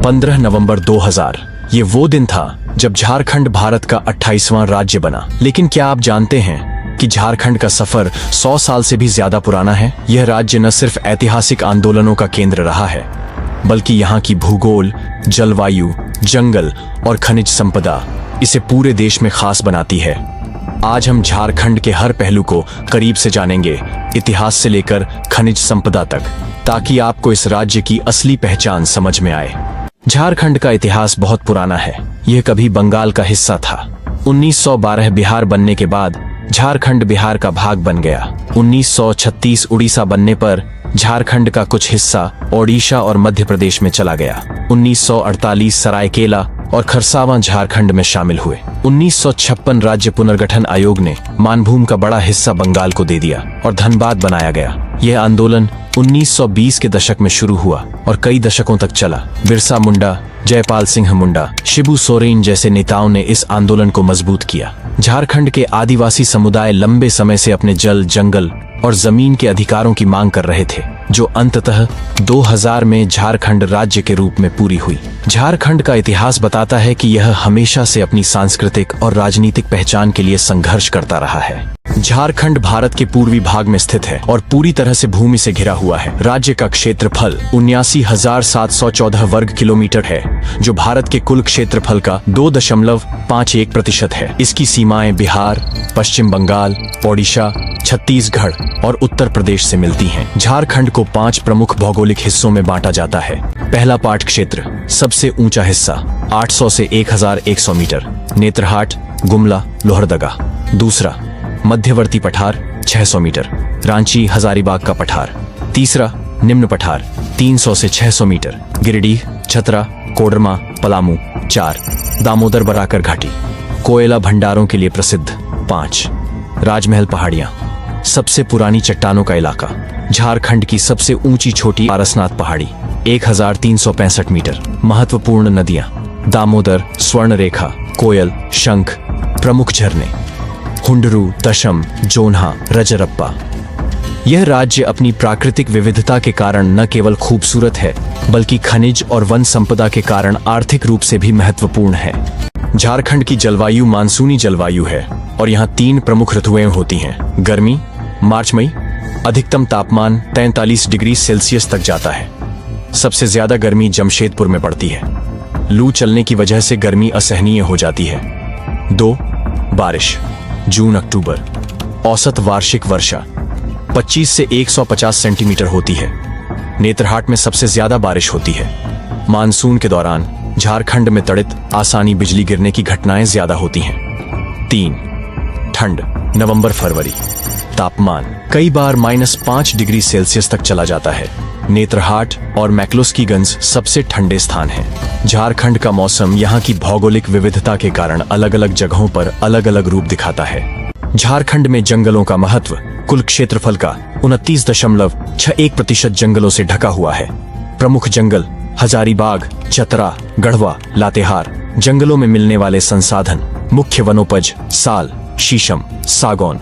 15 नवंबर 2000 ये वो दिन था जब झारखंड भारत का 28वां राज्य बना। लेकिन क्या आप जानते हैं कि झारखंड का सफर 100 साल से भी ज्यादा पुराना है। यह राज्य न सिर्फ ऐतिहासिक आंदोलनों का केंद्र रहा है, बल्कि यहाँ की भूगोल, जलवायु, जंगल और खनिज संपदा इसे पूरे देश में खास बनाती है। आज हम झारखंड के हर पहलू को करीब से जानेंगे, इतिहास से लेकर खनिज संपदा तक, ताकि आपको इस राज्य की असली पहचान समझ में आए। झारखंड का इतिहास बहुत पुराना है। यह कभी बंगाल का हिस्सा था। 1912 बिहार बनने के बाद झारखंड बिहार का भाग बन गया। 1936 उड़ीसा बनने पर झारखंड का कुछ हिस्सा ओडिशा और मध्य प्रदेश में चला गया। 1948 सरायकेला और खरसावां झारखंड में शामिल हुए। 1956 राज्य पुनर्गठन आयोग ने मानभूम का बड़ा हिस्सा बंगाल को दे दिया और धनबाद बनाया गया। यह आंदोलन 1920 के दशक में शुरू हुआ और कई दशकों तक चला। बिरसा मुंडा, जयपाल सिंह मुंडा, शिबू सोरेन जैसे नेताओं ने इस आंदोलन को मजबूत किया। झारखंड के आदिवासी समुदाय लंबे समय से अपने जल, जंगल और जमीन के अधिकारों की मांग कर रहे थे, जो अंततः 2000 में झारखंड राज्य के रूप में पूरी हुई। झारखंड का इतिहास बताता है कि यह हमेशा से अपनी सांस्कृतिक और राजनीतिक पहचान के लिए संघर्ष करता रहा है। झारखंड भारत के पूर्वी भाग में स्थित है और पूरी तरह से भूमि से घिरा हुआ है। राज्य का क्षेत्रफल 79,714 वर्ग किलोमीटर है, जो भारत के कुल क्षेत्रफल का 2.51% है। इसकी सीमाएं बिहार, पश्चिम बंगाल, ओडिशा, छत्तीसगढ़ और उत्तर प्रदेश से मिलती हैं। झारखंड को 5 प्रमुख भौगोलिक हिस्सों में बांटा जाता है। पहला पाट क्षेत्र, सबसे ऊंचा हिस्सा 800 से 1100 मीटर, नेत्रहाट, गुमला, लोहरदगा। दूसरा मध्यवर्ती पठार 600 मीटर, रांची, हजारीबाग का पठार। तीसरा निम्न पठार 300 से 600 मीटर, गिरिडीह, छतरा, कोडरमा, पलामू। 4 दामोदर बराकर घाटी, कोयला भंडारों के लिए प्रसिद्ध। 5 राजमहल पहाड़ियां, सबसे पुरानी चट्टानों का इलाका। झारखंड की सबसे ऊंची छोटी पारसनाथ पहाड़ी 1365 मीटर। महत्वपूर्ण नदियां दामोदर, स्वर्णरेखा, कोयल, शंख। प्रमुख झरने हुंडरू, दशम, जोन्हा, रजरप्पा। यह राज्य अपनी प्राकृतिक विविधता के कारण न केवल खूबसूरत है, बल्कि खनिज और वन संपदा के कारण आर्थिक रूप से भी महत्वपूर्ण है। झारखंड की जलवायु मानसूनी जलवायु है और यहाँ 3 प्रमुख ऋतुएं होती हैं। गर्मी मार्च मई, अधिकतम तापमान 43 डिग्री सेल्सियस तक जाता है। सबसे ज्यादा गर्मी जमशेदपुर में पड़ती है। लू चलने की वजह से गर्मी असहनीय हो जाती है। 2 बारिश जून अक्टूबर, औसत वार्षिक वर्षा 25 से 150 सेंटीमीटर होती है। नेत्रहाट में सबसे ज्यादा बारिश होती है। मानसून के दौरान झारखंड में तड़ित आसानी बिजली गिरने की घटनाएं ज्यादा होती हैं। 3 ठंड नवंबर फरवरी, तापमान कई बार -5 डिग्री सेल्सियस तक चला जाता है। नेत्रहाट और मैक्लोस्कीगंज सबसे ठंडे स्थान हैं। झारखंड का मौसम यहाँ की भौगोलिक विविधता के कारण अलग अलग जगहों पर अलग अलग रूप दिखाता है। झारखंड में जंगलों का महत्व कुल क्षेत्रफल का 29.61% जंगलों से ढका हुआ है। प्रमुख जंगल हजारीबाग, चतरा, गढ़वा, लातेहार। जंगलों में मिलने वाले संसाधन मुख्य वनोपज साल, शीशम, सागौन।